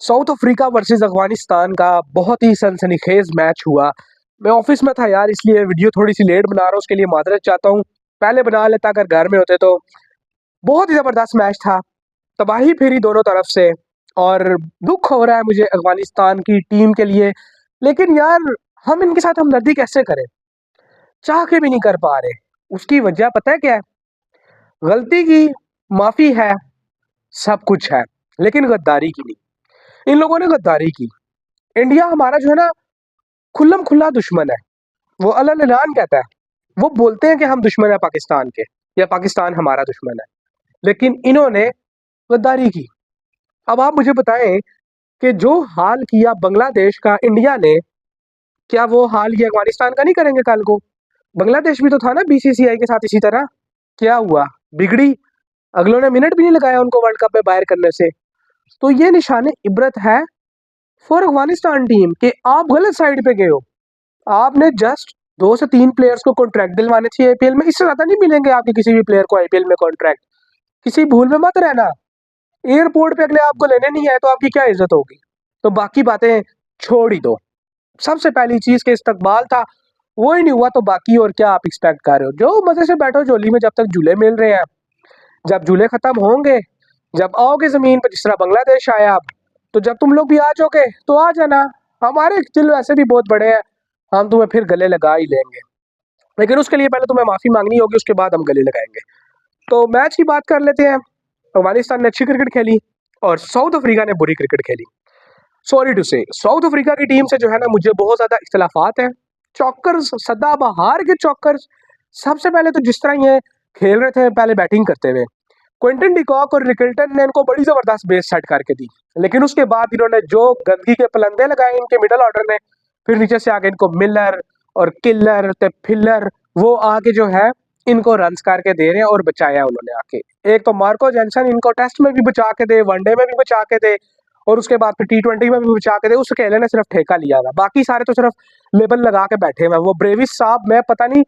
South Africa versus Afghanistan का बहुत ही सनसनीखेज मैच हुआ। मैं ऑफिस में था यार, इसलिए वीडियो थोड़ी सी लेट बना रहा हूँ, उसके लिए माजरत चाहता हूँ। पहले बना लेता अगर घर में होते तो। बहुत ही ज़बरदस्त मैच था, तबाही फेरी दोनों तरफ से। और दुख हो रहा है मुझे अफगानिस्तान की टीम के लिए, लेकिन यार हम इनके साथ हमदर्दी कैसे करें, चाह के भी नहीं कर पा रहे। उसकी वजह पता है क्या है? गलती की माफ़ी है, सब कुछ है, लेकिन गद्दारी की नहीं। इन लोगों ने गद्दारी की। इंडिया हमारा जो है ना, खुल्लम खुल्ला दुश्मन है। वो अल ऐलान कहता है, वो बोलते हैं कि हम दुश्मन है पाकिस्तान के, या पाकिस्तान हमारा दुश्मन है, लेकिन इन्होंने गद्दारी की। अब आप मुझे बताएं कि जो हाल किया बांग्लादेश का इंडिया ने, क्या वो हाल ये अफगानिस्तान का नहीं करेंगे कल को? बांग्लादेश भी तो था ना बीसीसीआई के साथ इसी तरह। क्या हुआ? बिगड़ी। अगलों ने मिनट भी नहीं लगाया उनको वर्ल्ड कप में बाहर करने से। तो ये निशाने इबरत है फॉर अफगानिस्तान टीम कि आप गलत साइड पे गए हो। आपने जस्ट 2 से 3 प्लेयर्स को कॉन्ट्रैक्ट दिलवाने चाहिए आईपीएल में, इससे ज्यादा नहीं मिलेंगे आपके किसी भी प्लेयर को आईपीएल में कॉन्ट्रैक्ट। किसी भूल में मत रहना। एयरपोर्ट पे अगले आपको लेने नहीं आए तो आपकी क्या इज्जत होगी? तो बाकी बातें छोड़ ही दो। सबसे पहली चीज के इस्तकबाल था, वो ही नहीं हुआ तो बाकी और क्या आप एक्सपेक्ट कर रहे हो? जो मजे से बैठो झोली में, जब तक झूले मिल रहे हैं। जब झूले खत्म होंगे, जब आओगे जमीन पर, जिस तरह बांग्लादेश आया आप, तो जब तुम लोग भी आ जाओगे तो आ जाना। हमारे दिल वैसे भी बहुत बड़े हैं, हम तुम्हें फिर गले लगा ही लेंगे, लेकिन उसके लिए पहले तुम्हें माफी मांगनी होगी, उसके बाद हम गले लगाएंगे। तो मैच की बात कर लेते हैं। अफगानिस्तान ने अच्छी क्रिकेट खेली और साउथ अफ्रीका ने बुरी क्रिकेट खेली। सॉरी टू से, साउथ अफ्रीका की टीम से जो है ना, मुझे बहुत ज्यादा इख्तलाफात हैं। चौकर्स, सदाबहार के चौकर्स। सबसे पहले तो जिस तरह ये खेल रहे थे पहले बैटिंग करते हुए, क्विंटन डिकॉक और रिकल्टन ने इनको बड़ी जबरदस्त बेस सेट करके दी। लेकिन उसके बाद इन्होंने जो गंदगी के पलंदे लगाए इनके मिडल ऑर्डर ने, फिर नीचे से आगे इनको मिलर और किलर ते फिलर, वो आके जो है इनको रन्स करके दे रहे हैं और बचाया उन्होंने आके। एक तो मार्को जेनसन इनको टेस्ट में भी बचा के दे, वनडे में भी बचा के दे, और उसके बाद फिर T20 में भी बचा के दे। उस अकेले ने सिर्फ ठेका लिया हुआ, बाकी सारे तो सिर्फ लेबल लगा के बैठे हुए। वो ब्रेविस साहब, मैं पता नहीं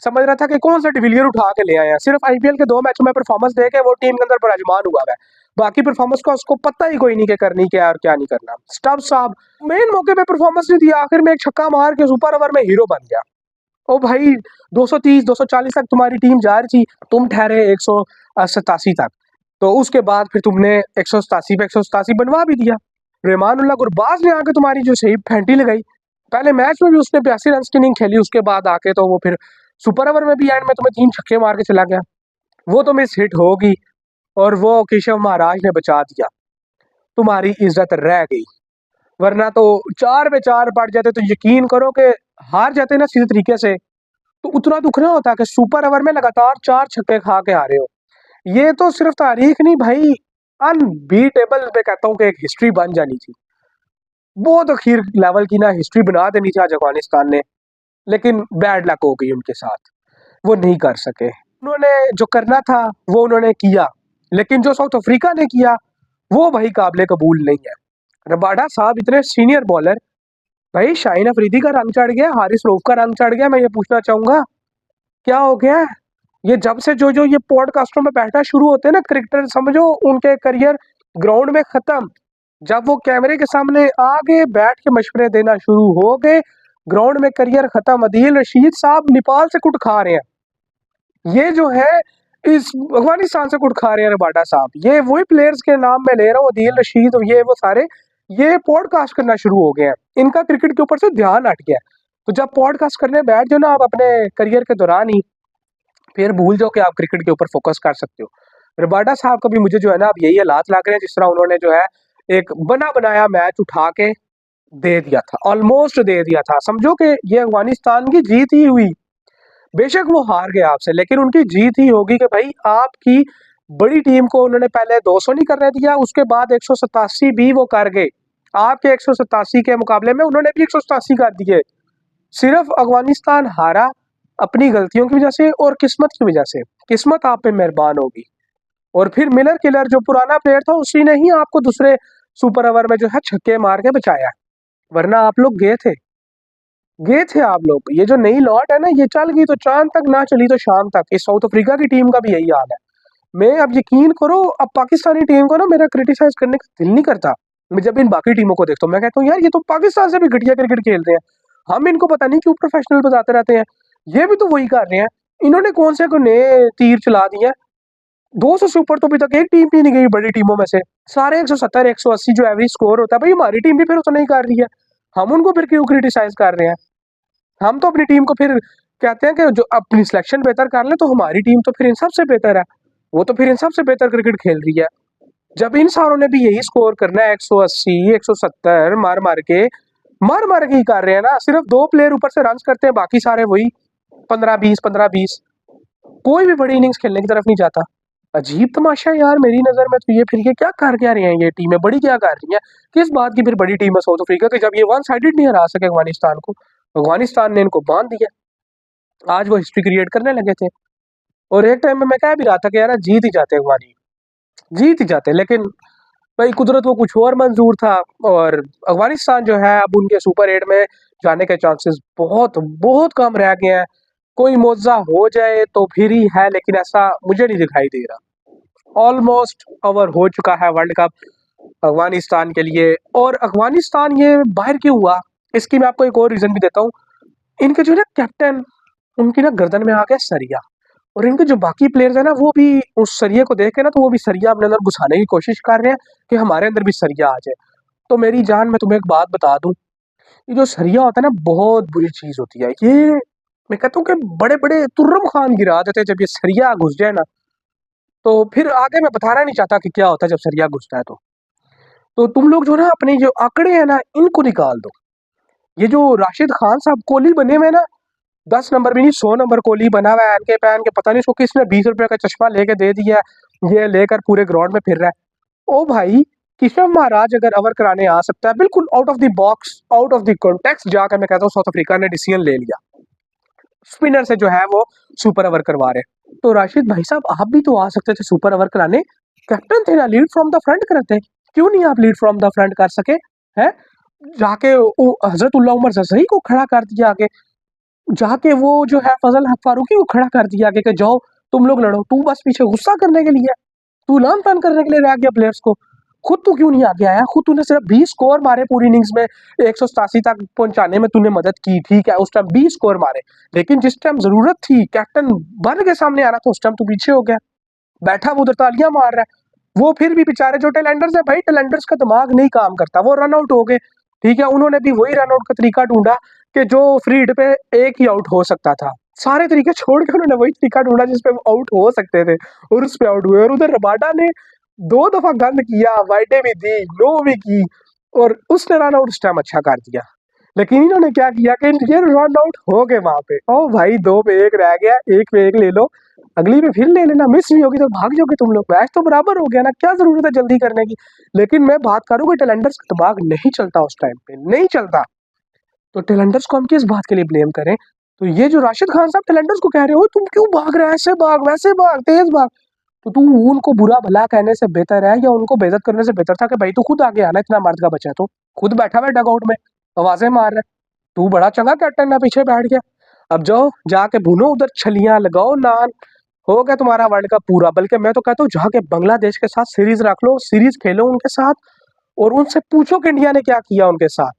समझ रहा था कि कौन सा डिविलियर उठा के ले आए हैं। सिर्फ आईपीएल के 2 मैचों में परफॉर्मेंस दे के वो टीम के अंदर बराजमान हुआ है। बाकी परफॉर्मेंस का उसको पता ही कोई नहीं कि करनी क्या है और क्या नहीं करना। स्टब साहब मेन मौके पे परफॉर्मेंस नहीं दिया, आखिर में एक छक्का मार के सुपर ओवर में हीरो बन गया। ओ भाई, 230 240 तक तुम्हारी टीम जा रही थी, तुम ठहरे 187 तक। तो उसके बाद फिर तुमने 187 पे 187 बनवा भी दिया। रहमानुल्लाह गुरबाज ने आके तुम्हारी जो सही फेंटी लगाई। पहले मैच में भी उसने 82 रन की इनिंग खेली, उसके बाद आके तो वो फिर सुपर ओवर में भी एंड में तुम्हें 3 छक्के मार के चला गया। वो तो मिस हिट होगी और वो केशव महाराज ने बचा दिया, तुम्हारी इज्जत रह गई। वरना तो 4 पे 4 पड़ जाते तो यकीन करो कि हार जाते ना सीधे तरीके से, तो उतना दुख ना होता कि सुपर ओवर में लगातार 4 छक्के खा के हारे हो। ये तो सिर्फ तारीख नहीं भाई, अनबीटेबल मैं कहता हूँ कि एक हिस्ट्री बन जानी थी। बहुत अखीर लेवल की ना हिस्ट्री बना देनी थी आज अफगानिस्तान ने, लेकिन बैड लक हो गई उनके साथ। वो नहीं कर सके। उन्होंने जो करना था वो उन्होंने किया, लेकिन जो साउथ अफ्रीका ने किया वो भाई काबिल कबूल नहीं है। रबाडा साहब इतने सीनियर बॉलर, भाई शाहीन अफरीदी का रंग चढ़ गया, हारिस रऊफ का रंग चढ़ गया। मैं ये पूछना चाहूंगा क्या हो गया है? ये जब से जो जो ये पॉडकास्टों में बैठना शुरू होते हैं ना क्रिकेटर, समझो उनके करियर ग्राउंड में खत्म। जब वो कैमरे के सामने आगे बैठ के मशवरे देना शुरू हो गए, ग्राउंड में करियर खत्म। अदील रशीद साहब नेपाल से कुट खा रहे हैं, ये जो है इस अफगानिस्तान से कुट खा रहे हैं रबाडा साहब। ये वही प्लेयर्स के नाम मैं ले रहा हूँ, अदील रशीद और ये वो सारे, ये पॉडकास्ट करना शुरू हो गए हैं। इनका क्रिकेट के ऊपर से ध्यान हट गया। तो जब पॉडकास्ट करने बैठ जाओ ना आप अपने करियर के दौरान ही, फिर भूल जाओ कि आप क्रिकेट के ऊपर फोकस कर सकते हो। रबाडा साहब का भी मुझे जो है ना अब यही हालात लग रहे हैं, जिस तरह उन्होंने जो है एक बना बनाया मैच उठा के दे दिया था, ऑलमोस्ट दे दिया था। समझो कि ये अफगानिस्तान की जीत ही हुई। बेशक वो हार गए आपसे, लेकिन उनकी जीत ही होगी कि भाई आपकी बड़ी टीम को उन्होंने पहले 200 नहीं करने दिया, उसके बाद 187 भी वो कर गए। आपके 187 के मुकाबले में उन्होंने भी 187 कर दिए। सिर्फ अफगानिस्तान हारा अपनी गलतियों की वजह से और किस्मत की वजह से। किस्मत आप पे मेहरबान होगी। और फिर मिलर किलर जो पुराना प्लेयर था, उसी ने ही आपको दूसरे सुपर ओवर में जो है छक्के मार के बचाया, वरना आप लोग गए थे आप लोग। ये जो नई लॉट है ना, ये चल गई तो चांद तक, ना चली तो शाम तक। इस साउथ अफ्रीका की टीम का भी यही हाल है। मैं अब यकीन करो, अब पाकिस्तानी टीम को ना मेरा क्रिटिसाइज करने का दिल नहीं करता। मैं जब इन बाकी टीमों को देखता हूँ मैं कहता हूँ यार ये तो पाकिस्तान से भी घटिया क्रिकेट खेल रहे हैं, हम इनको पता नहीं क्यों प्रोफेशनल बताते रहते हैं, ये भी तो वही कर रहे हैं। इन्होंने कौन से को नए तीर चला दिए हैं? 200 से ऊपर तो अभी तक एक टीम भी नहीं गई बड़ी टीमों में से, सारे 170 180 जो एवरेज स्कोर होता है, भाई हमारी टीम भी फिर उतना ही कर रही है, हम उनको फिर क्यों क्रिटिसाइज कर रहे हैं? हम तो अपनी टीम को फिर कहते हैं कि जो अपनी सिलेक्शन बेहतर कर ले तो हमारी टीम तो फिर इन सबसे बेहतर है, वो तो फिर इन सबसे बेहतर क्रिकेट खेल रही है। जब इन सारों ने भी यही स्कोर करना है 180 170 मार मार के ही कर रहे हैं ना, सिर्फ 2 प्लेयर ऊपर से रन करते हैं, बाकी सारे वही 15 20 कोई भी बड़ी इनिंग्स खेलने की तरफ नहीं जाता। अजीब तमाशा है यार मेरी नज़र में तो ये, फिर ये क्या रही हैं ये टीमें, बड़ी क्या कर रही हैं? किस बात की फिर बड़ी टीम है साउथ अफ्रीका की, जब ये वन साइडेड नहीं हरा सके अफगानिस्तान को, अफगानिस्तान ने इनको बांध दिया, आज वो हिस्ट्री क्रिएट करने लगे थे। और एक टाइम में मैं कह भी रहा था कि यार जीत ही जाते अफगानी, जीत ही जाते, लेकिन भाई कुदरत को कुछ और मंजूर था, और अफगानिस्तान जो है अब उनके सुपर 8 में जाने के चांसेस बहुत बहुत कम रह गए हैं। कोई मुआवजा हो जाए तो फिर ही है, लेकिन ऐसा मुझे नहीं दिखाई दे रहा। ऑलमोस्ट ओवर हो चुका है वर्ल्ड कप अफगानिस्तान के लिए। और अफगानिस्तान ये बाहर क्यों हुआ, इसकी मैं आपको एक और रीज़न भी देता हूँ। इनके जो है ना कैप्टन, उनकी ना गर्दन में आ गया सरिया, और इनके जो बाकी प्लेयर्स हैं ना वो भी उस सरिये को देख के ना, तो वो भी सरिया अपने अंदर घुसाने की कोशिश कर रहे हैं कि हमारे अंदर भी सरिया आ जाए। तो मेरी जान, मैं तुम्हें एक बात बता दूं, ये जो सरिया होता है ना बहुत बुरी चीज़ होती है ये। मैं कहता हूँ कि बड़े बड़े तुर्रम खान गिरा देते हैं जब ये सरिया घुस जाए ना, तो फिर आगे मैं बताना नहीं चाहता कि क्या होता है जब सरिया घुसता है। तो तुम लोग जो ना अपने जो आंकड़े हैं ना इनको निकाल दो। ये जो राशिद खान साहब कोहली बने हुए हैं ना, 10 नंबर भी नहीं 100 नंबर कोहली बना हुआ है, एनके पहन के, पता नहीं इसको किसने 20 रुपए का चश्मा लेके दे दिया है, ये लेकर पूरे ग्राउंड में फिर रहा है। ओ भाई, किशन महाराज अगर ओवर कराने आ सकता है बिल्कुल out of the box, out of the context जाकर, मैं कहता हूँ साउथ अफ्रीका ने डिसीजन ले लिया, स्पिनर से जो है वो सुपर ओवर करवा रहे, तो राशिद भाई साहब आप भी तो आ सकते थे सुपर ओवर कराने, कैप्टन थे ना, लीड फ्रॉम द फ्रंट करते, क्यों नहीं आप लीड फ्रॉम द फ्रंट कर सके? हैं, जाके हजरतुल्लाह उमर जजरी को खड़ा कर दिया आगे, जाके वो जो है फजल हक फारूकी को खड़ा कर दिया आगे कि जाओ तुम लोग लड़ो, तू बस पीछे गुस्सा करने के लिए, तू लान तान करने के लिए रह गया प्लेयर्स को, खुद तू क्यों नहीं आगे आया? खुद तूने सिर्फ 20 स्कोर मारे पूरी इनिंग्स में, 187 तक पहुंचाने में तूने मदद की, ठीक है उस टाइम 20 स्कोर मारे, लेकिन जिस टाइम जरूरत थी कैप्टन बन के सामने आ रहा था उस टाइम तू पीछे हो गया, बैठा वो उधर तालियां मार रहा है। वो फिर भी बेचारे जो टेलेंडर्स है भाई, टेलेंडर्स का दिमाग नहीं काम करता, वो रन आउट हो गए, ठीक है, उन्होंने भी वही रन आउट का तरीका ढूंढा कि जो फ्री हिट पे एक ही आउट हो सकता था, सारे तरीके छोड़ के उन्होंने वही तरीका ढूंढा जिसपे आउट हो सकते थे, और उस पे आउट हुए। और उधर रबाडा ने 2 दफा गंद किया, वाइडे भी दी, नो भी की, और उसने रन आउट उस टाइम अच्छा कर दिया, लेकिन इन्होंने क्या किया कि ये रन आउट हो गए वहां पे, ओ भाई 2 पे 1 रह गया, 1 पे 1 ले लो, अगली पे फिर ले लेना, मिस भी होगी तो भाग जाओगे तुम लोग, मैच तो बराबर हो गया ना, क्या जरूरत है जल्दी करने की? लेकिन मैं बात करूँ कि टेलेंडर्स का दिमाग नहीं चलता उस टाइम पे, नहीं चलता, तो टेलेंडर्स को हम किस बात के लिए ब्लेम करें? तो ये जो राशिद खान साहब टेलेंडर्स को कह रहे हो तुम क्यों भाग रहे हो, ऐसे भाग वैसे भाग तेज भाग, तो तू उनको बुरा भला कहने से बेहतर है, या उनको बेइज्जत करने से बेहतर था कि भाई तू खुद आगे आना, इतना मर्द का बच्चा है तो खुद बैठा हुआ डग आउट में आवाजें मार रहा है, तू बड़ा चंगा कैप्टन है पीछे बैठ गया, अब जाओ जाके भूनो उधर छलियां लगाओ नान, हो गया तुम्हारा वर्ल्ड कप पूरा। बल्कि मैं तो कहता हूँ जाके बांग्लादेश के साथ सीरीज रख लो, सीरीज खेलो उनके साथ, और उनसे पूछो कि इंडिया ने क्या किया उनके साथ,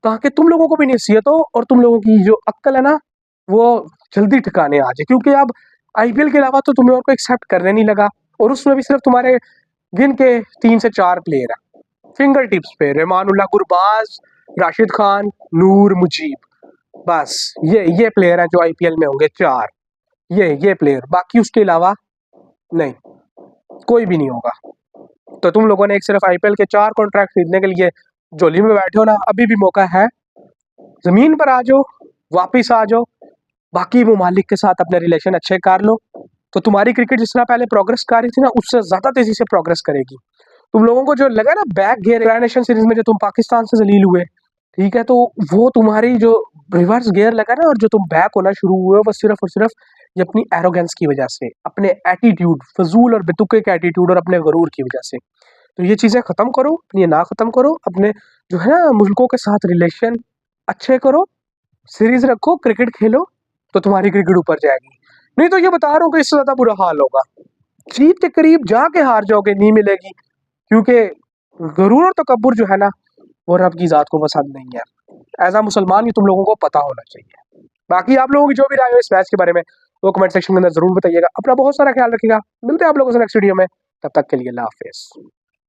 ताकि तुम लोगों को भी नसीहत हो और तुम लोगों की जो अक्ल है ना वो जल्दी ठिकाने आ जाए, क्योंकि अब आईपीएल के अलावा तो तुम्हें और को एक्सेप्ट करने नहीं लगा, और उसमें भी सिर्फ तुम्हारे गिन के 3 से 4 प्लेयर हैं फिंगर टिप्स पे, रहमानुल्लाह गुरबाज, राशिद खान, नूर मुजीब, बस ये प्लेयर हैं जो आईपीएल में होंगे 4, ये प्लेयर, बाकी उसके अलावा नहीं, कोई भी नहीं होगा। तो तुम लोगों ने एक सिर्फ आईपीएल के 4 कॉन्ट्रैक्ट खरीदने के लिए झोली में बैठे हो ना, अभी भी मौका है, जमीन पर आ जाओ, वापिस आ जाओ, बाकी ममालिक के साथ अपने रिलेशन अच्छे कर लो, तो तुम्हारी क्रिकेट जिस तरह पहले प्रोग्रेस कर रही थी ना उससे ज्यादा तेजी से प्रोग्रेस करेगी। तुम लोगों को जो लगा ना बैक गियर नेशन सीरीज में जो तुम पाकिस्तान से जलील हुए, ठीक है, तो वो तुम्हारी जो रिवर्स गियर लगा ना और जो तुम बैक होना शुरू हुए वो सिर्फ और सिर्फ ये अपनी एरोगेंस की वजह से, अपने एटीट्यूड, फजूल और बेतुके के एटीट्यूड और अपने गरूर की वजह से। तो ये चीज़ें ख़त्म करो, ये ना ख़त्म करो, अपने जो है ना मुल्कों के साथ रिलेशन अच्छे करो, सीरीज रखो, क्रिकेट खेलो, तो तुम्हारी क्रिकेट ऊपर जाएगी। नहीं तो ये बता रहा हूँ कि इससे ज़्यादा बुरा हाल होगा, जीत के करीब जाके हार जाओगे, नहीं मिलेगी, क्योंकि गुरूर और तकब्बुर जो है ना, वो रब की ज़ात को पसंद नहीं है। एज़ अ मुसलमान ये तुम लोगों को पता होना चाहिए। बाकी आप लोगों की जो भी राय हो इस मैच के बारे में, वो कमेंट सेक्शन के अंदर ज़रूर बताइएगा। अपना बहुत सारा ख्याल रखिएगा। मिलते हैं आप लोगों से नेक्स्ट वीडियो में। तब तक के लिए अल्लाह हाफ़िज़।